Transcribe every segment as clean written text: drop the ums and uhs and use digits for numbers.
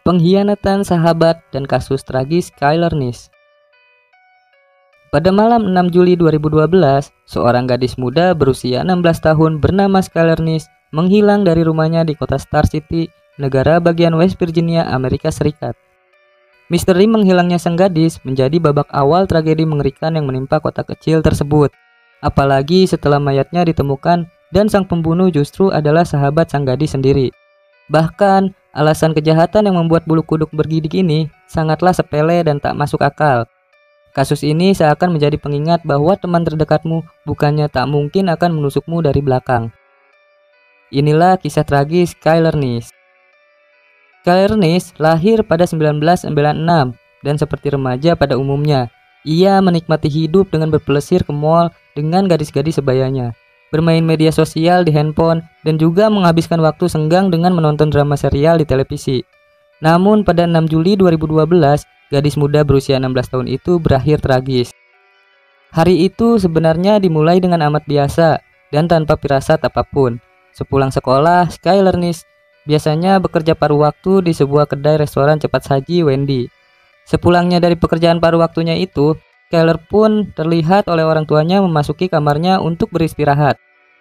Pengkhianatan sahabat dan kasus tragis Skylar Nice. Pada malam 6 Juli 2012, seorang gadis muda berusia 16 tahun bernama Skylar Nice menghilang dari rumahnya di kota Star City, negara bagian West Virginia, Amerika Serikat. Misteri menghilangnya sang gadis menjadi babak awal tragedi mengerikan yang menimpa kota kecil tersebut. Apalagi setelah mayatnya ditemukan dan sang pembunuh justru adalah sahabat sang gadis sendiri. Bahkan, alasan kejahatan yang membuat bulu kuduk bergidik ini sangatlah sepele dan tak masuk akal. Kasus ini seakan menjadi pengingat bahwa teman terdekatmu bukannya tak mungkin akan menusukmu dari belakang. Inilah kisah tragis Skylar Nice. Skylar Nice lahir pada 1996 dan seperti remaja pada umumnya, ia menikmati hidup dengan berpelesir ke mall dengan gadis-gadis sebayanya, bermain media sosial di handphone, dan juga menghabiskan waktu senggang dengan menonton drama serial di televisi. Namun pada 6 Juli 2012, gadis muda berusia 16 tahun itu berakhir tragis. Hari itu sebenarnya dimulai dengan amat biasa dan tanpa firasat apapun. Sepulang sekolah, Skylar Nice biasanya bekerja paruh waktu di sebuah kedai restoran cepat saji Wendy. Sepulangnya dari pekerjaan paruh waktunya itu, Skylar pun terlihat oleh orang tuanya memasuki kamarnya untuk beristirahat.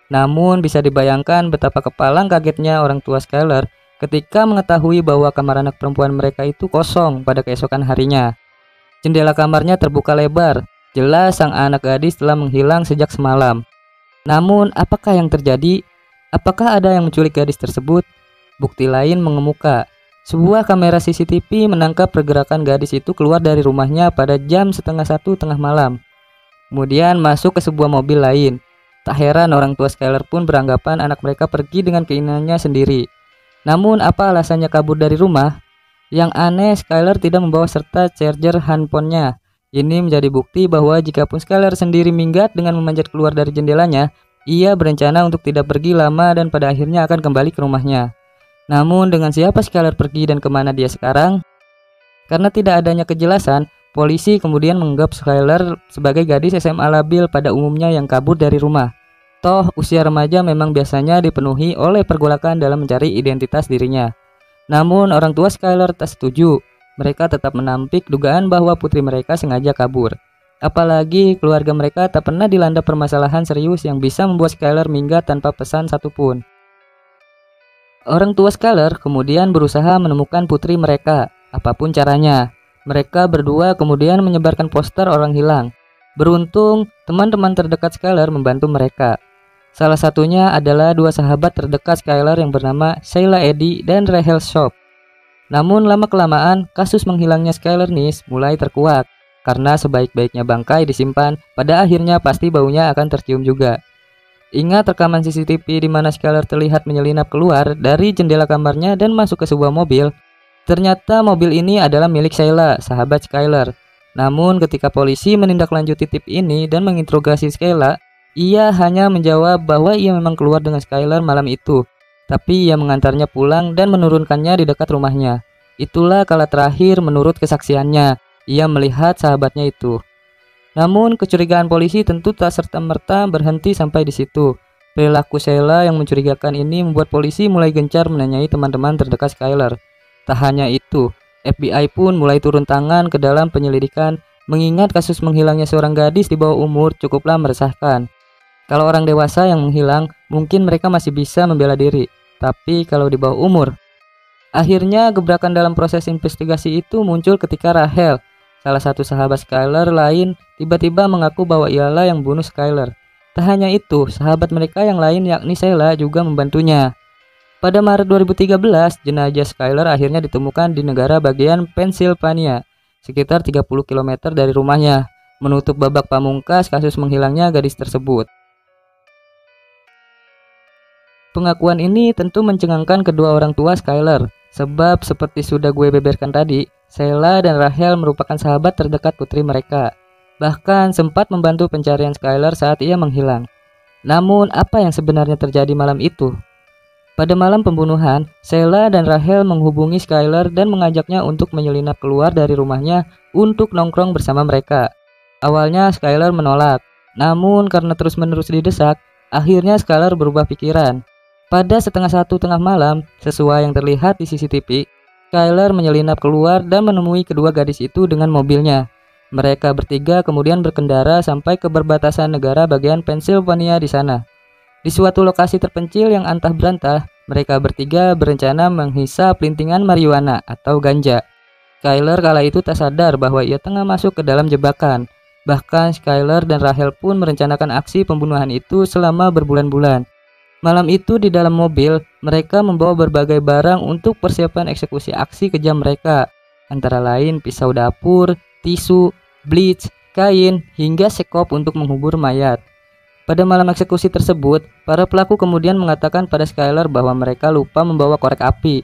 Namun bisa dibayangkan betapa kepalang kagetnya orang tua Skylar ketika mengetahui bahwa kamar anak perempuan mereka itu kosong pada keesokan harinya. Jendela kamarnya terbuka lebar, jelas sang anak gadis telah menghilang sejak semalam. Namun apakah yang terjadi? Apakah ada yang menculik gadis tersebut? Bukti lain mengemuka. Sebuah kamera CCTV menangkap pergerakan gadis itu keluar dari rumahnya pada jam setengah 1 tengah malam. Kemudian masuk ke sebuah mobil lain. Tak heran orang tua Skylar pun beranggapan anak mereka pergi dengan keinginannya sendiri. Namun apa alasannya kabur dari rumah? Yang aneh, Skylar tidak membawa serta charger handphonenya. Ini menjadi bukti bahwa jikapun Skylar sendiri minggat dengan memanjat keluar dari jendelanya, ia berencana untuk tidak pergi lama dan pada akhirnya akan kembali ke rumahnya. Namun dengan siapa Skylar pergi dan kemana dia sekarang? Karena tidak adanya kejelasan, polisi kemudian menganggap Skylar sebagai gadis SMA labil pada umumnya yang kabur dari rumah. Toh usia remaja memang biasanya dipenuhi oleh pergolakan dalam mencari identitas dirinya. Namun orang tua Skylar tak setuju. Mereka tetap menampik dugaan bahwa putri mereka sengaja kabur. Apalagi keluarga mereka tak pernah dilanda permasalahan serius yang bisa membuat Skylar minggat tanpa pesan satupun. Orang tua Skylar kemudian berusaha menemukan putri mereka, apapun caranya. Mereka berdua kemudian menyebarkan poster orang hilang. Beruntung, teman-teman terdekat Skylar membantu mereka. Salah satunya adalah dua sahabat terdekat Skylar yang bernama Sheila Eddy dan Rachel Shop. Namun lama-kelamaan, kasus menghilangnya Skylar Nice mulai terkuak. Karena sebaik-baiknya bangkai disimpan, pada akhirnya pasti baunya akan tercium juga. Ingat rekaman CCTV di mana Skylar terlihat menyelinap keluar dari jendela kamarnya dan masuk ke sebuah mobil. Ternyata mobil ini adalah milik Sheila, sahabat Skylar. Namun ketika polisi menindaklanjuti tip ini dan menginterogasi Sheila, ia hanya menjawab bahwa ia memang keluar dengan Skylar malam itu, tapi ia mengantarnya pulang dan menurunkannya di dekat rumahnya. Itulah kala terakhir menurut kesaksiannya, ia melihat sahabatnya itu. Namun kecurigaan polisi tentu tak serta-merta berhenti sampai di situ. Perilaku Sheila yang mencurigakan ini membuat polisi mulai gencar menanyai teman-teman terdekat Skylar. Tak hanya itu, FBI pun mulai turun tangan ke dalam penyelidikan, mengingat kasus menghilangnya seorang gadis di bawah umur cukuplah meresahkan. Kalau orang dewasa yang menghilang, mungkin mereka masih bisa membela diri, tapi kalau di bawah umur. Akhirnya gebrakan dalam proses investigasi itu muncul ketika Rachel, salah satu sahabat Skylar lain, tiba-tiba mengaku bahwa ialah yang bunuh Skylar. Tak hanya itu, sahabat mereka yang lain yakni Sheila juga membantunya. Pada Maret 2013, jenazah Skylar akhirnya ditemukan di negara bagian Pennsylvania, sekitar 30 km dari rumahnya, menutup babak pamungkas kasus menghilangnya gadis tersebut. Pengakuan ini tentu mencengangkan kedua orang tua Skylar, sebab seperti sudah gue beberkan tadi, Sheila dan Rachel merupakan sahabat terdekat putri mereka. Bahkan sempat membantu pencarian Skylar saat ia menghilang. Namun apa yang sebenarnya terjadi malam itu? Pada malam pembunuhan, Sheila dan Rachel menghubungi Skylar dan mengajaknya untuk menyelinap keluar dari rumahnya untuk nongkrong bersama mereka. Awalnya Skylar menolak, namun karena terus-menerus didesak, akhirnya Skylar berubah pikiran. Pada setengah 1 tengah malam, sesuai yang terlihat di CCTV, Skyler menyelinap keluar dan menemui kedua gadis itu dengan mobilnya. Mereka bertiga kemudian berkendara sampai ke perbatasan negara bagian Pennsylvania di sana. Di suatu lokasi terpencil yang antah berantah, mereka bertiga berencana menghisap lintingan marijuana atau ganja. Skyler kala itu tak sadar bahwa ia tengah masuk ke dalam jebakan. Bahkan Skyler dan Rachel pun merencanakan aksi pembunuhan itu selama berbulan-bulan. Malam itu di dalam mobil, mereka membawa berbagai barang untuk persiapan eksekusi aksi kejam mereka. Antara lain pisau dapur, tisu, bleach, kain, hingga sekop untuk menghubur mayat. Pada malam eksekusi tersebut, para pelaku kemudian mengatakan pada Skyler bahwa mereka lupa membawa korek api.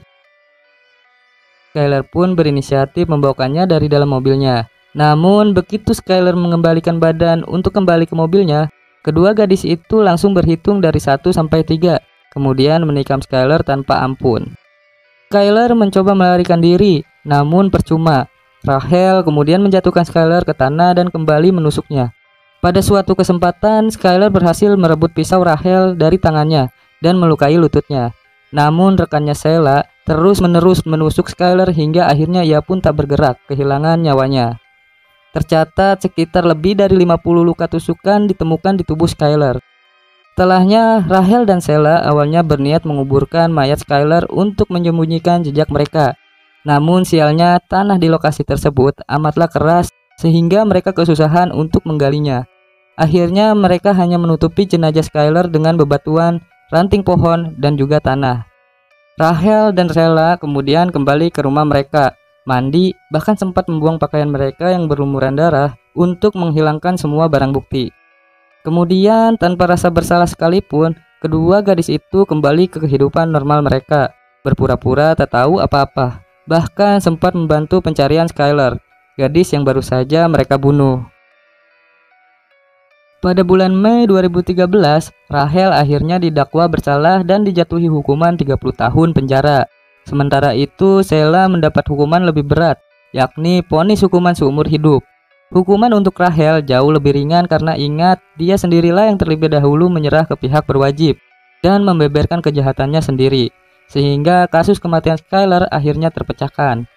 Skyler pun berinisiatif membawakannya dari dalam mobilnya. Namun begitu Skyler mengembalikan badan untuk kembali ke mobilnya, kedua gadis itu langsung berhitung dari 1 sampai 3, kemudian menikam Skyler tanpa ampun. Skyler mencoba melarikan diri, namun percuma. Rachel kemudian menjatuhkan Skyler ke tanah dan kembali menusuknya. Pada suatu kesempatan, Skyler berhasil merebut pisau Rachel dari tangannya dan melukai lututnya. Namun rekannya Sheila terus-menerus menusuk Skyler hingga akhirnya ia pun tak bergerak, kehilangan nyawanya. Tercatat sekitar lebih dari 50 luka tusukan ditemukan di tubuh Skyler. Setelahnya, Rachel dan Sheila awalnya berniat menguburkan mayat Skyler untuk menyembunyikan jejak mereka. Namun sialnya tanah di lokasi tersebut amatlah keras sehingga mereka kesusahan untuk menggalinya. Akhirnya mereka hanya menutupi jenazah Skyler dengan bebatuan, ranting pohon, dan juga tanah. Rachel dan Sheila kemudian kembali ke rumah mereka, mandi, bahkan sempat membuang pakaian mereka yang berlumuran darah untuk menghilangkan semua barang bukti. Kemudian tanpa rasa bersalah sekalipun, kedua gadis itu kembali ke kehidupan normal mereka, berpura-pura tak tahu apa-apa. Bahkan sempat membantu pencarian Skyler, gadis yang baru saja mereka bunuh. Pada bulan Mei 2013, Rachel akhirnya didakwa bersalah dan dijatuhi hukuman 30 tahun penjara. Sementara itu, Sheila mendapat hukuman lebih berat, yakni vonis hukuman seumur hidup. Hukuman untuk Rachel jauh lebih ringan karena ingat, dia sendirilah yang terlebih dahulu menyerah ke pihak berwajib dan membeberkan kejahatannya sendiri, sehingga kasus kematian Skyler akhirnya terpecahkan.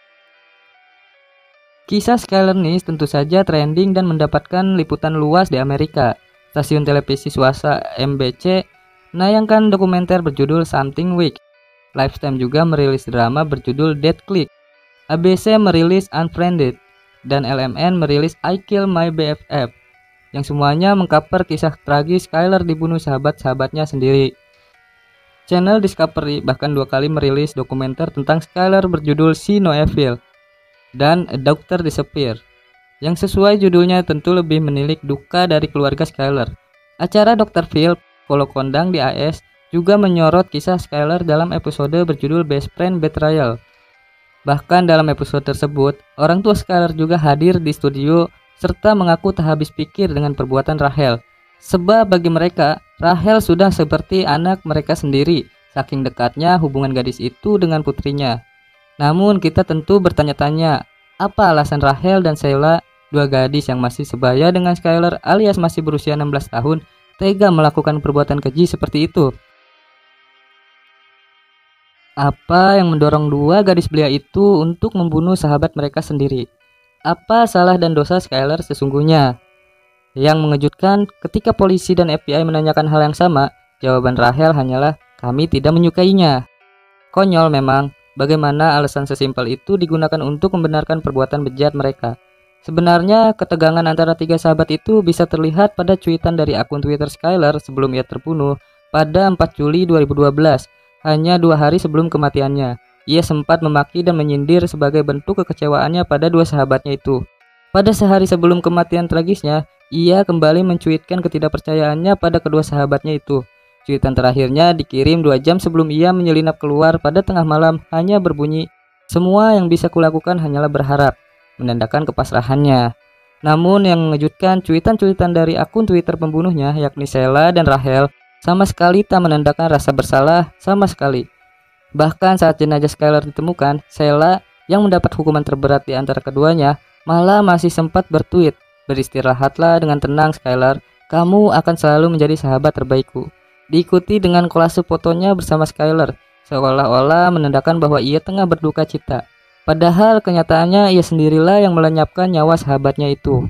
Kisah Skyler Nice tentu saja trending dan mendapatkan liputan luas di Amerika. Stasiun televisi swasta MBC menayangkan dokumenter berjudul Something Weak. Lifetime juga merilis drama berjudul Dead Click. ABC merilis Unfriended dan LMN merilis I Kill My BFF, yang semuanya mengcover kisah tragis Skyler dibunuh sahabat-sahabatnya sendiri. Channel Discovery bahkan 2 kali merilis dokumenter tentang Skyler berjudul See No Evil dan A Doctor Disappear, yang sesuai judulnya tentu lebih menilik duka dari keluarga Skyler. Acara Dr. Phil, Polo kondang di AS, juga menyorot kisah Skyler dalam episode berjudul Best Friend Betrayal. Bahkan dalam episode tersebut, orang tua Skyler juga hadir di studio serta mengaku tak habis pikir dengan perbuatan Rachel. Sebab bagi mereka, Rachel sudah seperti anak mereka sendiri, saking dekatnya hubungan gadis itu dengan putrinya. Namun kita tentu bertanya-tanya, apa alasan Rachel dan Sheila, 2 gadis yang masih sebaya dengan Skyler alias masih berusia 16 tahun, tega melakukan perbuatan keji seperti itu? Apa yang mendorong 2 gadis belia itu untuk membunuh sahabat mereka sendiri? Apa salah dan dosa Skyler sesungguhnya? Yang mengejutkan, ketika polisi dan FBI menanyakan hal yang sama, jawaban Rachel hanyalah, kami tidak menyukainya. Konyol memang, bagaimana alasan sesimpel itu digunakan untuk membenarkan perbuatan bejat mereka. Sebenarnya, ketegangan antara 3 sahabat itu bisa terlihat pada cuitan dari akun Twitter Skyler sebelum ia terbunuh pada 4 Juli 2012, hanya 2 hari sebelum kematiannya. Ia sempat memaki dan menyindir sebagai bentuk kekecewaannya pada 2 sahabatnya itu. Pada sehari sebelum kematian tragisnya, ia kembali mencuitkan ketidakpercayaannya pada kedua sahabatnya itu. Cuitan terakhirnya dikirim 2 jam sebelum ia menyelinap keluar pada tengah malam, hanya berbunyi, semua yang bisa kulakukan hanyalah berharap, menandakan kepasrahannya. Namun yang mengejutkan, cuitan-cuitan dari akun Twitter pembunuhnya, yakni Sheila dan Rachel, sama sekali tak menandakan rasa bersalah sama sekali. Bahkan saat jenazah Skyler ditemukan, Sheila yang mendapat hukuman terberat di antara keduanya, malah masih sempat bertweet, beristirahatlah dengan tenang Skyler, kamu akan selalu menjadi sahabat terbaikku. Diikuti dengan kolase fotonya bersama Skyler, seolah-olah menandakan bahwa ia tengah berduka cita. Padahal kenyataannya ia sendirilah yang melenyapkan nyawa sahabatnya itu.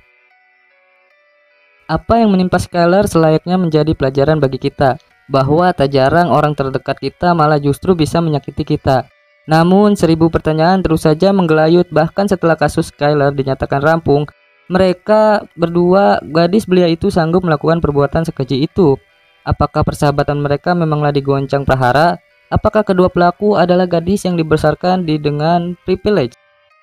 Apa yang menimpa Skylar selayaknya menjadi pelajaran bagi kita, bahwa tak jarang orang terdekat kita malah justru bisa menyakiti kita. Namun 1000 pertanyaan terus saja menggelayut. Bahkan setelah kasus Skylar dinyatakan rampung, mereka berdua gadis belia itu sanggup melakukan perbuatan sekeji itu. Apakah persahabatan mereka memanglah digoncang prahara? Apakah kedua pelaku adalah gadis yang dibesarkan dengan privilege,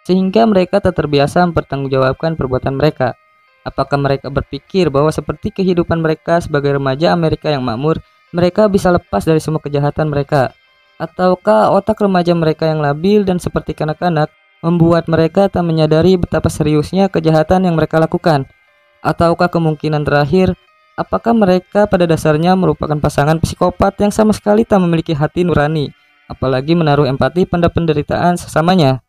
sehingga mereka tak terbiasa mempertanggungjawabkan perbuatan mereka? Apakah mereka berpikir bahwa seperti kehidupan mereka sebagai remaja Amerika yang makmur, mereka bisa lepas dari semua kejahatan mereka? Ataukah otak remaja mereka yang labil dan seperti kanak-kanak membuat mereka tak menyadari betapa seriusnya kejahatan yang mereka lakukan? Ataukah kemungkinan terakhir, apakah mereka pada dasarnya merupakan pasangan psikopat yang sama sekali tak memiliki hati nurani, apalagi menaruh empati pada penderitaan sesamanya?